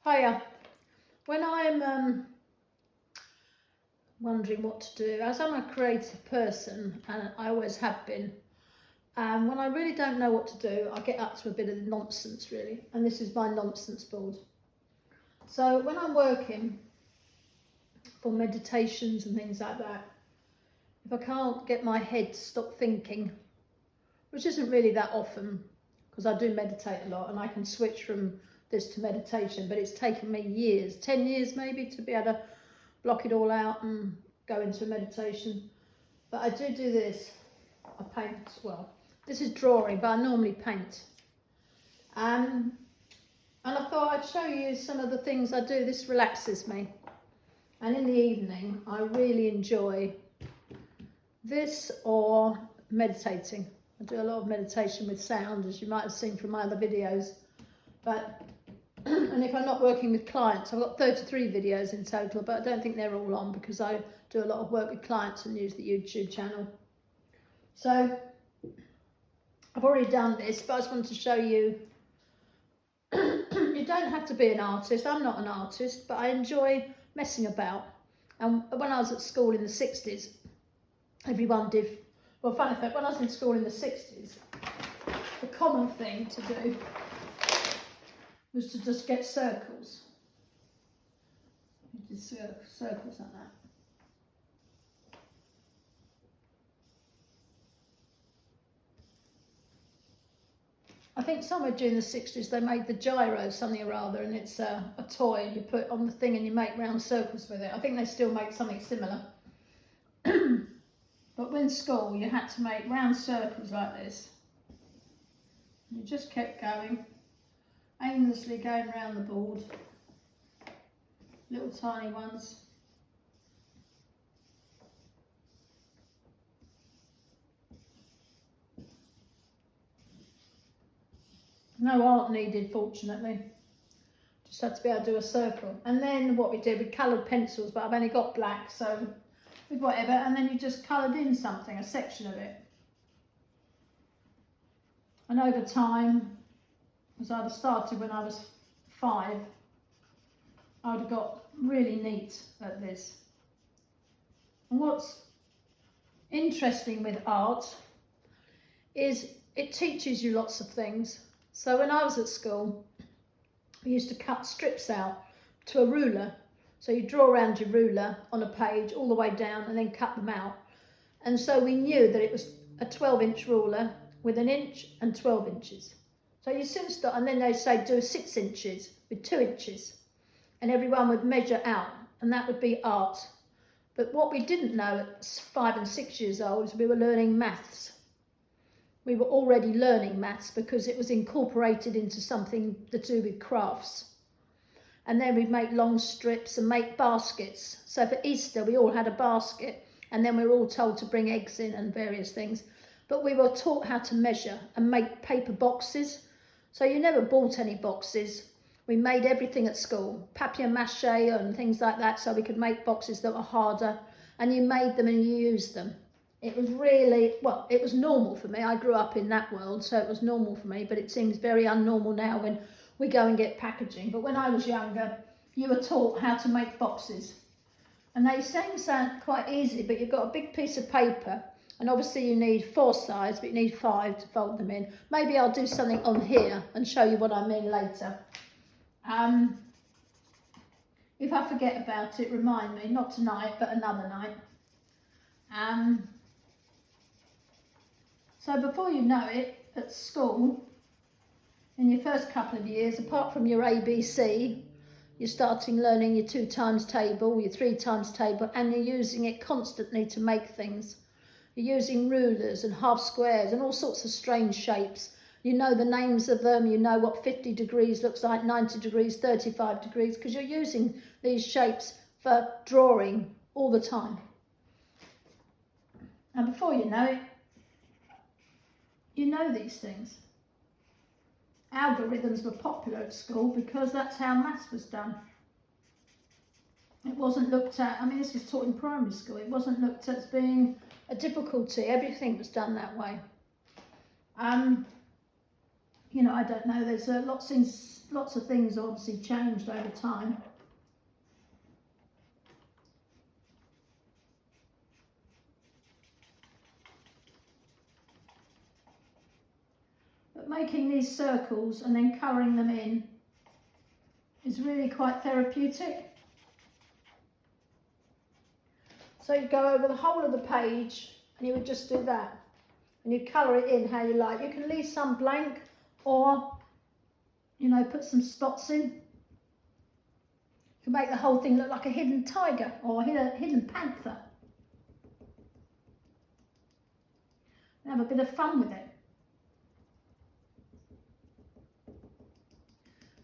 Hiya. When I'm wondering what to do, as I'm a creative person, and I always have been, when I really don't know what to do, I get up to a bit of nonsense, really. And this is my nonsense board. So when I'm working for meditations and things like that, if I can't get my head to stop thinking, which isn't really that often, because I do meditate a lot and I can switch from this to meditation, but it's taken me years, 10 years maybe, to be able to block it all out and go into meditation. But I do this. I paint, well, this is drawing, but I normally paint. And I thought I'd show you some of the things I do. This relaxes me. And in the evening, I really enjoy this or meditating. I do a lot of meditation with sound, as you might have seen from my other videos. But and if I'm not working with clients, I've got 33 videos in total, but I don't think they're all on because I do a lot of work with clients and use the YouTube channel. So I've already done this, but I just wanted to show you. You don't have to be an artist. I'm not an artist, but I enjoy messing about. And when I was at school in the 60s, everyone did. Well, funny fact, when I was in school in the 60s, the common thing to do was to just get circles. You did circles like that. I think somewhere during the 60s they made the gyro something or other, and it's a toy and you put on the thing and you make round circles with it. I think they still make something similar. But when school you had to make round circles like this. You just kept going, aimlessly going around the board, little tiny ones. No art needed, fortunately. Just had to be able to do a circle. And then what we did, we coloured pencils, but I've only got black, so with whatever, and then you just coloured in something, a section of it. And over time, as I'd have started when I was 5, I would have got really neat at this. And what's interesting with art is it teaches you lots of things. So when I was at school, we used to cut strips out to a ruler. So you draw around your ruler on a page all the way down and then cut them out. And so we knew that it was a 12-inch ruler with 1 inch and 12 inches. So you soon start, and then they say do 6 inches with 2 inches. And everyone would measure out, and that would be art. But what we didn't know at 5 and 6 years old is we were learning maths. We were already learning maths because it was incorporated into something to do with crafts. And then we'd make long strips and make baskets. So for Easter, we all had a basket, and then we were all told to bring eggs in and various things. But we were taught how to measure and make paper boxes. So you never bought any boxes. We made everything at school, papier-mâché and things like that, so we could make boxes that were harder. And you made them and you used them. It was really, well, it was normal for me. I grew up in that world, so it was normal for me, but it seems very unnormal now when we go and get packaging. But when I was younger, you were taught how to make boxes. And they sound quite easy, but you've got a big piece of paper, and obviously you need 4 sides, but you need 5 to fold them in. Maybe I'll do something on here and show you what I mean later. If I forget about it, remind me, not tonight, but another night. So before you know it, at school, in your first couple of years, apart from your ABC, you're starting learning your 2 times table, your 3 times table, and you're using it constantly to make things. You're using rulers and half squares and all sorts of strange shapes. You know the names of them, you know what 50 degrees looks like, 90 degrees, 35 degrees, because you're using these shapes for drawing all the time. And before you know it, you know these things. Algorithms were popular at school because that's how maths was done. It wasn't looked at, I mean, this was taught in primary school, it wasn't looked at as being a difficulty. Everything was done that way. you know, I don't know, there's lots of things obviously changed over time. But making these circles and then colouring them in is really quite therapeutic. So you go over the whole of the page and you would just do that. And you colour it in how you like. You can leave some blank or, you know, put some spots in. You can make the whole thing look like a hidden tiger or a hidden panther. And have a bit of fun with it.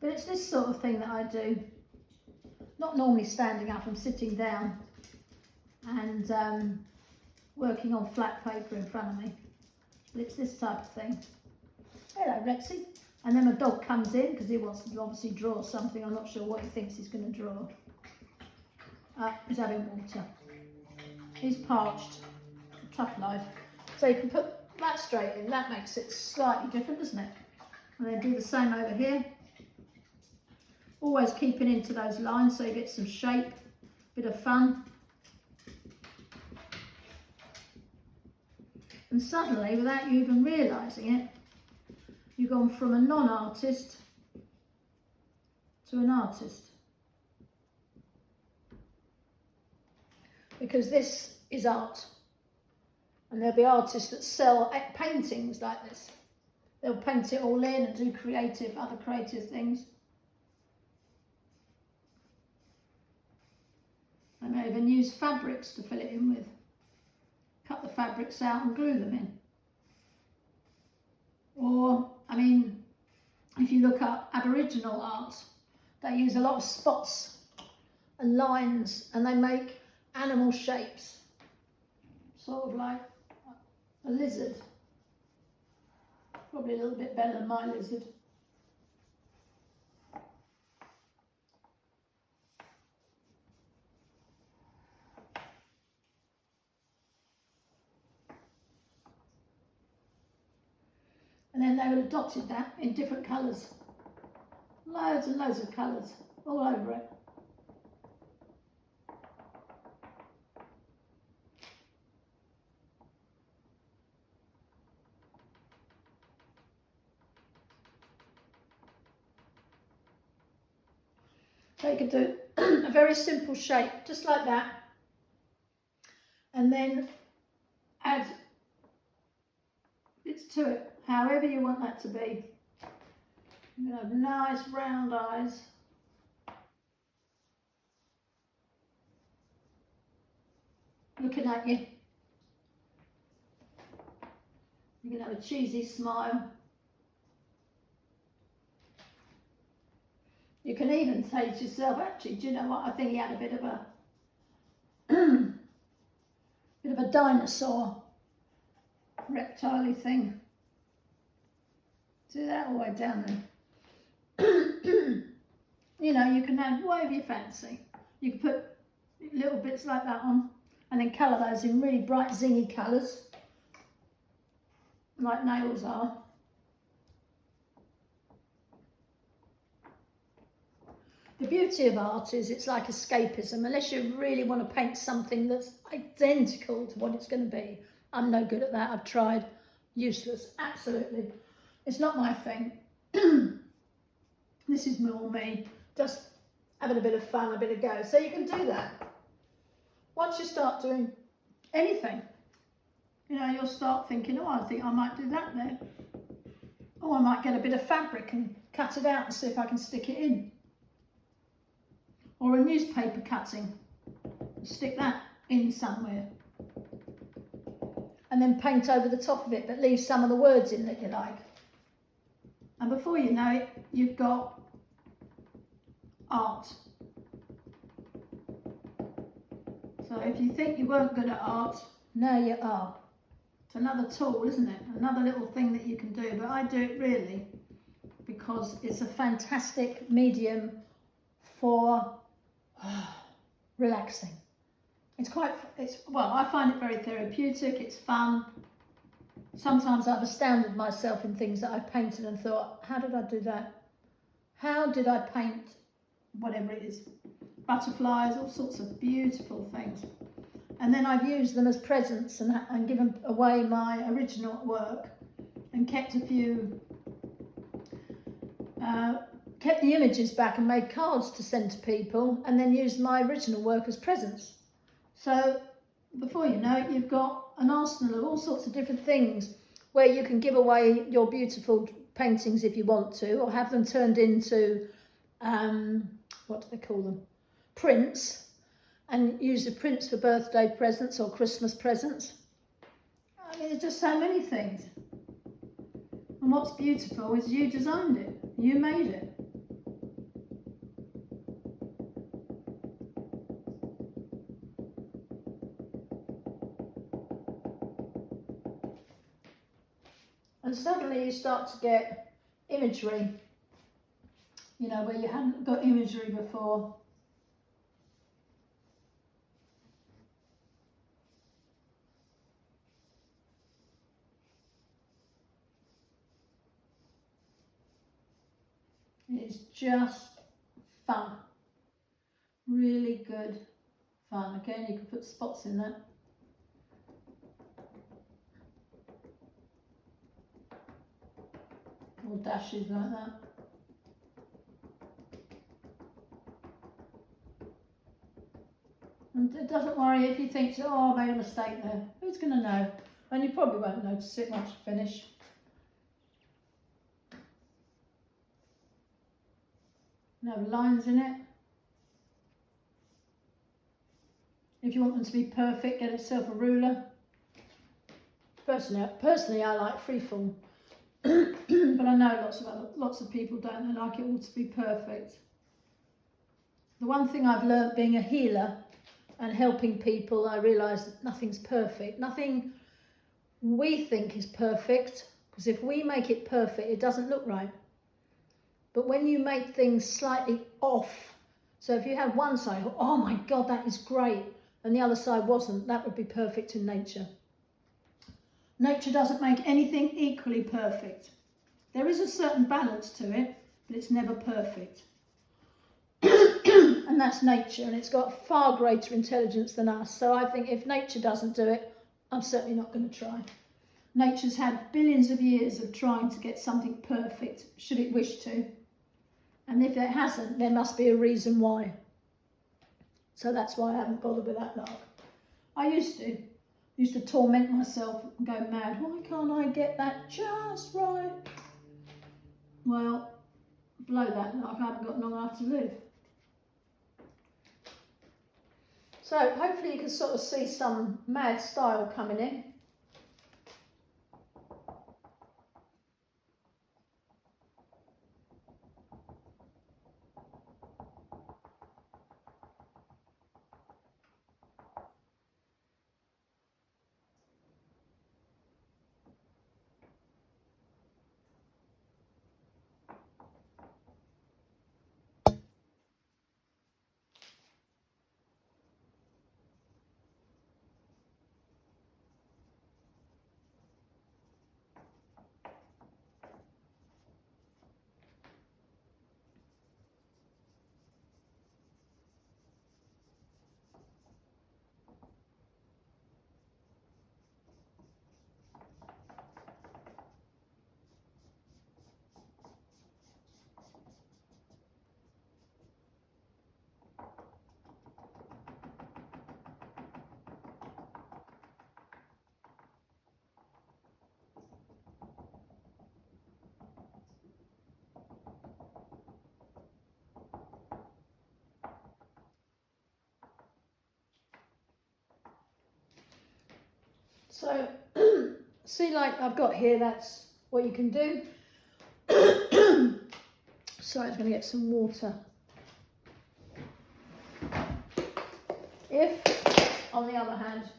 But it's this sort of thing that I do. Not normally standing up, I'm sitting down and working on flat paper in front of me. But it's this type of thing. Hello, Rexy. And then my dog comes in because he wants to obviously draw something. I'm not sure what he thinks he's going to draw. He's having water. He's parched. Tough life. So you can put that straight in. That makes it slightly different, doesn't it? And then do the same over here. Always keeping into those lines so you get some shape, bit of fun. And suddenly, without you even realising it, you've gone from a non-artist to an artist. Because this is art. And there'll be artists that sell paintings like this. They'll paint it all in and do other creative things. They may even use fabrics to fill it in with. Cut the fabrics out and glue them in. Or, I mean, if you look up Aboriginal art, they use a lot of spots and lines and they make animal shapes. Sort of like a lizard. Probably a little bit better than my lizard. And then they would have dotted that in different colours. Loads and loads of colours all over it. So you could do a very simple shape, just like that. And then add bits to it, however you want that to be. You're going to have nice round eyes. Looking at you. You're going to have a cheesy smile. You can even say to yourself, actually, do you know what? I think he had a bit of a dinosaur reptile-y thing. Do that all the way down there. You know, you can add whatever you fancy. You can put little bits like that on and then colour those in really bright zingy colours, like nails are. The beauty of art is it's like escapism. Unless you really want to paint something that's identical to what it's going to be. I'm no good at that. I've tried. Useless. Absolutely. It's not my thing. This is more me. Just having a bit of fun, a bit of go. So you can do that. Once you start doing anything, you know, you'll start thinking, oh, I think I might do that there. Oh, I might get a bit of fabric and cut it out and see if I can stick it in. Or a newspaper cutting, stick that in somewhere. And then paint over the top of it, but leave some of the words in that you like. And before you know it, you've got art. So if you think you weren't good at art, now you are. It's another tool, isn't it? Another little thing that you can do, but I do it really because it's a fantastic medium for relaxing. Well, I find it very therapeutic, it's fun, Sometimes I've astounded myself in things that I've painted and thought, how did I do that? How did I paint whatever it is? Butterflies, all sorts of beautiful things. And then I've used them as presents and given away my original work and kept a few, kept the images back and made cards to send to people and then used my original work as presents. So before you know it, you've got an arsenal of all sorts of different things where you can give away your beautiful paintings if you want to, or have them turned into, what do they call them? Prints, and use the prints for birthday presents or Christmas presents. I mean, there's just so many things. And what's beautiful is you designed it, you made it. And suddenly you start to get imagery, you know, where you hadn't got imagery before. It's just fun, really good fun. Again, you can put spots in that. Or dashes like that. And it doesn't worry if you think, oh, I made a mistake there. Who's going to know? And you probably won't notice it once you finish. No lines in it. If you want them to be perfect, get yourself a ruler. Personally, I like freeform, but I know lots of people don't. They like it all to be perfect. The one thing I've learnt being a healer and helping people, I realise that nothing's perfect. Nothing we think is perfect, because if we make it perfect, it doesn't look right. But when you make things slightly off, so if you have one side, oh my God, that is great, and the other side wasn't, that would be perfect in nature. Nature doesn't make anything equally perfect. There is a certain balance to it, but it's never perfect. And that's nature, and it's got far greater intelligence than us. So I think if nature doesn't do it, I'm certainly not going to try. Nature's had billions of years of trying to get something perfect, should it wish to. And if it hasn't, there must be a reason why. So that's why I haven't bothered with that lark. I used to torment myself and go mad. Why can't I get that just right? Well, blow that lark, I haven't got long enough to live. So hopefully you can sort of see some mad style coming in. So, see, like I've got here, that's what you can do. Sorry, I'm going to get some water. If, on the other hand,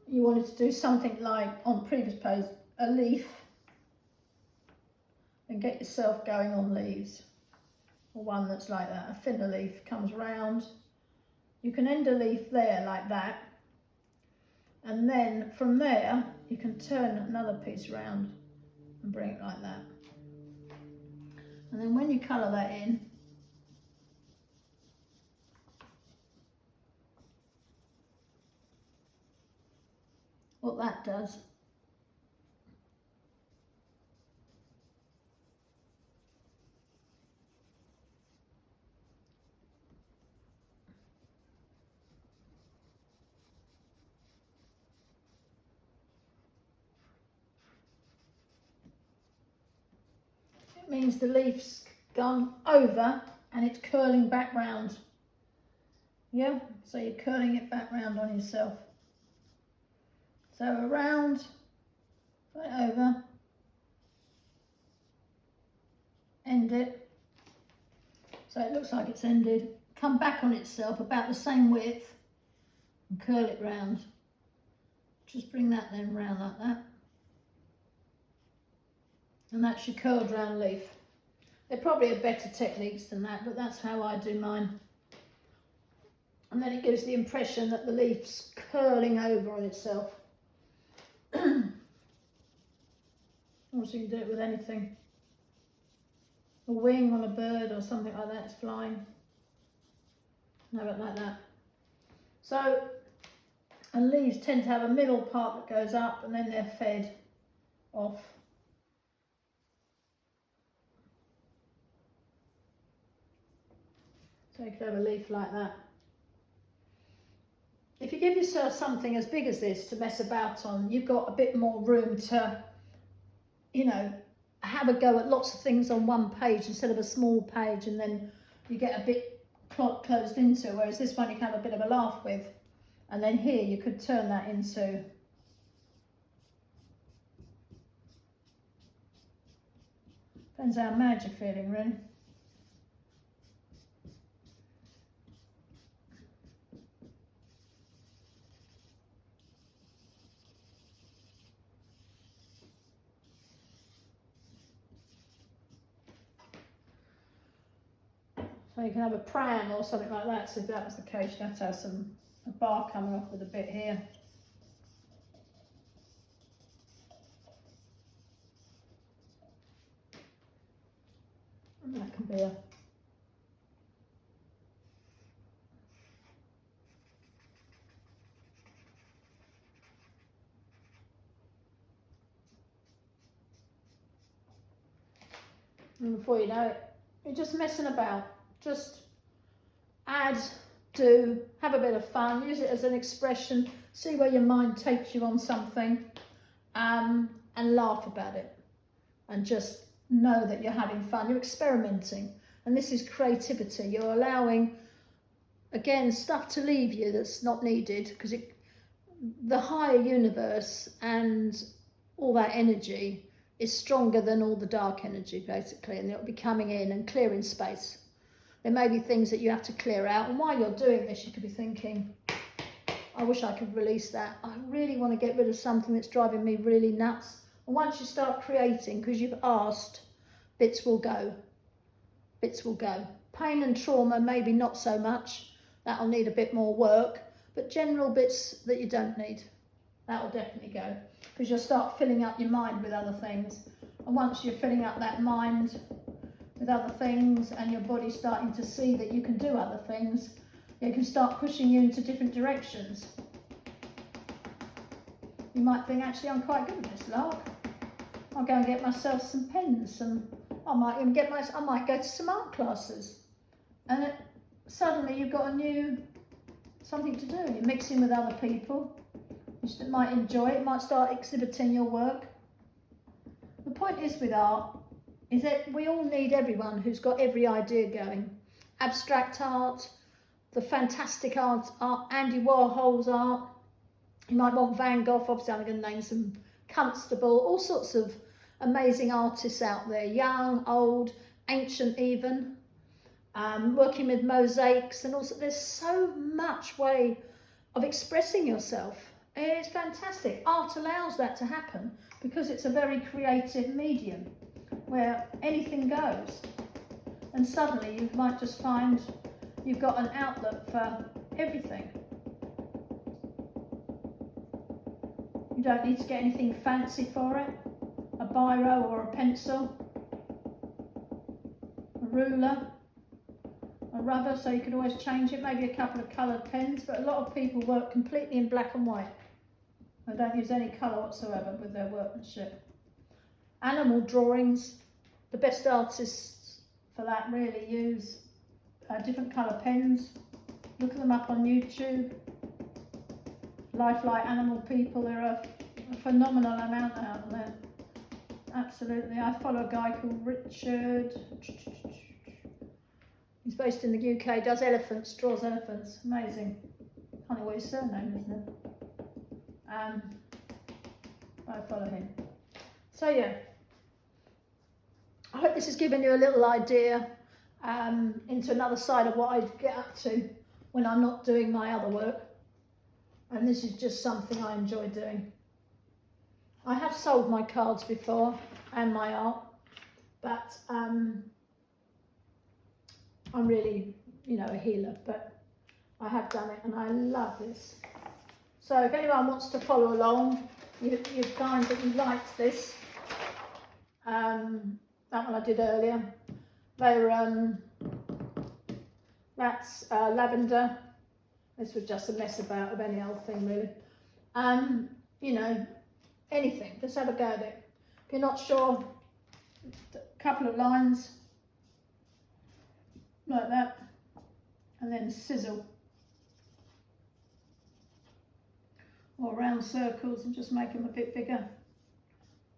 you wanted to do something like, on the previous page, a leaf, and get yourself going on leaves, or one that's like that, a thinner leaf comes round. You can end a leaf there like that, and then from there you can turn another piece round and bring it like that. And then when you colour that in, what that does, it means the leaf's gone over and it's curling back round. Yeah, so you're curling it back round on yourself. So around, put it over, end it. So it looks like it's ended. Come back on itself about the same width and curl it round. Just bring that then round like that. And that's your curled round leaf. There probably are better techniques than that, but that's how I do mine. And then it gives the impression that the leaf's curling over on itself. Also, you can do it with anything. A wing on a bird or something like that is flying. Have it like that. So, and leaves tend to have a middle part that goes up and then they're fed off. So you could have a leaf like that. If you give yourself something as big as this to mess about on, you've got a bit more room to, you know, have a go at lots of things on one page instead of a small page, and then you get a bit closed into, whereas this one you can have a bit of a laugh with. And then here you could turn that into depends how mad you're feeling, really. So you can have a pram or something like that. So if that was the case, you'd have to have a bar coming off with a bit here. And that can be a and before you know it, you're just messing about. Just add, do, have a bit of fun, use it as an expression, see where your mind takes you on something, and laugh about it. And just know that you're having fun, you're experimenting. And this is creativity. You're allowing, again, stuff to leave you that's not needed, because the higher universe and all that energy is stronger than all the dark energy, basically, and it'll be coming in and clearing space. There may be things that you have to clear out, and while you're doing this, you could be thinking, I wish I could release that. I really want to get rid of something that's driving me really nuts. And once you start creating, because you've asked, bits will go. Bits will go. Pain and trauma, maybe not so much. That'll need a bit more work. But general bits that you don't need, that'll definitely go. Because you'll start filling up your mind with other things. And once you're filling up that mind with other things and your body's starting to see that you can do other things, it can start pushing you into different directions. You might think, actually, I'm quite good at this, lark. I'll go and get myself some pens, and I might even I might go to some art classes. And suddenly you've got something to do. You're mixing with other people. You might enjoy it, might start exhibiting your work. The point is with art, is that we all need everyone who's got every idea going. Abstract art, the fantastic art, Andy Warhol's art. You might want Van Gogh, obviously I'm going to name some, Constable, all sorts of amazing artists out there, young, old, ancient even, working with mosaics, and also there's so much way of expressing yourself. It's fantastic. Art allows that to happen because it's a very creative medium where anything goes. And suddenly you might just find you've got an outlet for everything. You don't need to get anything fancy for it. A biro or a pencil, a ruler, a rubber, so you could always change it, maybe a couple of coloured pens, but a lot of people work completely in black and white. They don't use any colour whatsoever with their workmanship. Animal drawings, the best artists for that really use different colour pens. Look them up on YouTube. Lifelike animal people, there are a phenomenal amount out there. Absolutely. I follow a guy called Richard. He's based in the UK, does elephants, draws elephants. Amazing. Can't know what his surname is now. I follow him. So yeah, I hope this has given you a little idea into another side of what I get up to when I'm not doing my other work. And this is just something I enjoy doing. I have sold my cards before and my art, but I'm really, a healer, but I have done it and I love this. So if anyone wants to follow along, you find that you liked this. That one I did earlier. That's lavender. This was just a mess about of any old thing really. Anything, just have a go at it. If you're not sure, a couple of lines like that, and then sizzle, or round circles and just make them a bit bigger.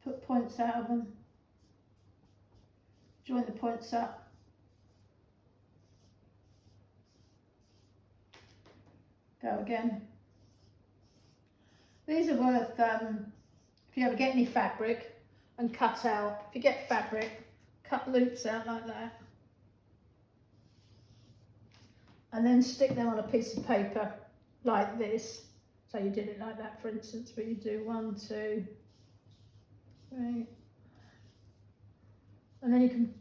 Put points out of them, join the points up. Go again. These are worth, if you ever get any fabric and cut out, if you get fabric, cut loops out like that. And then stick them on a piece of paper like this. So you did it like that, for instance, but you do 1, 2, 3. And then you can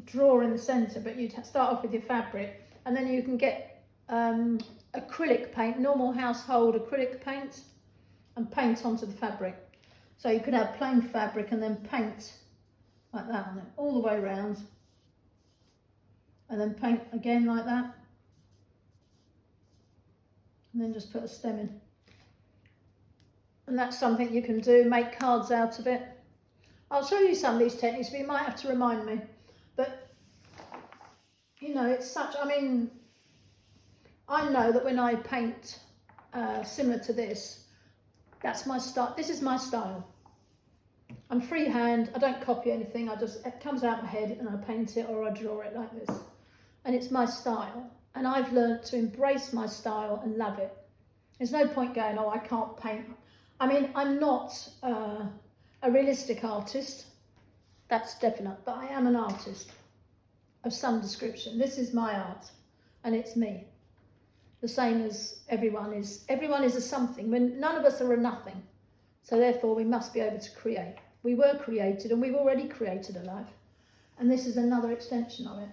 draw in the centre, but you'd start off with your fabric. And then you can get acrylic paint, normal household acrylic paint, and paint onto the fabric. So you could have plain fabric and then paint like that on it, all the way around. And then paint again like that. And then just put a stem in. And that's something you can do, make cards out of it. I'll show you some of these techniques, but you might have to remind me. But, it's such, I know that when I paint similar to this, that's my style. This is my style. I'm freehand, I don't copy anything, it comes out my head and I paint it or I draw it like this. And it's my style. And I've learned to embrace my style and love it. There's no point going, I can't paint. I'm not a realistic artist, that's definite, but I am an artist of some description. This is my art and it's me. The same as everyone is. Everyone is a something. None of us are a nothing. So therefore we must be able to create. We were created and we've already created a life. And this is another extension of it.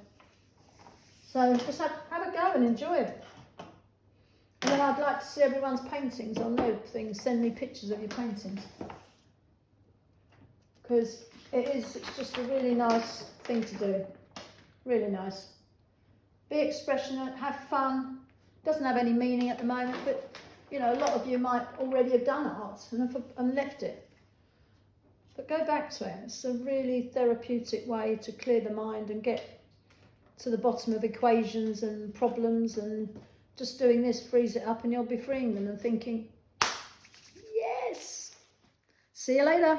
So just have a go and enjoy it. And then I'd like to see everyone's paintings on those things. Send me pictures of your paintings. Because it's just a really nice thing to do. Really nice. Be expressionate, have fun. Doesn't have any meaning at the moment, but a lot of you might already have done art and left it. But go back to it. It's a really therapeutic way to clear the mind and get to the bottom of equations and problems, and just doing this frees it up and you'll be freeing them and thinking, yes. See you later.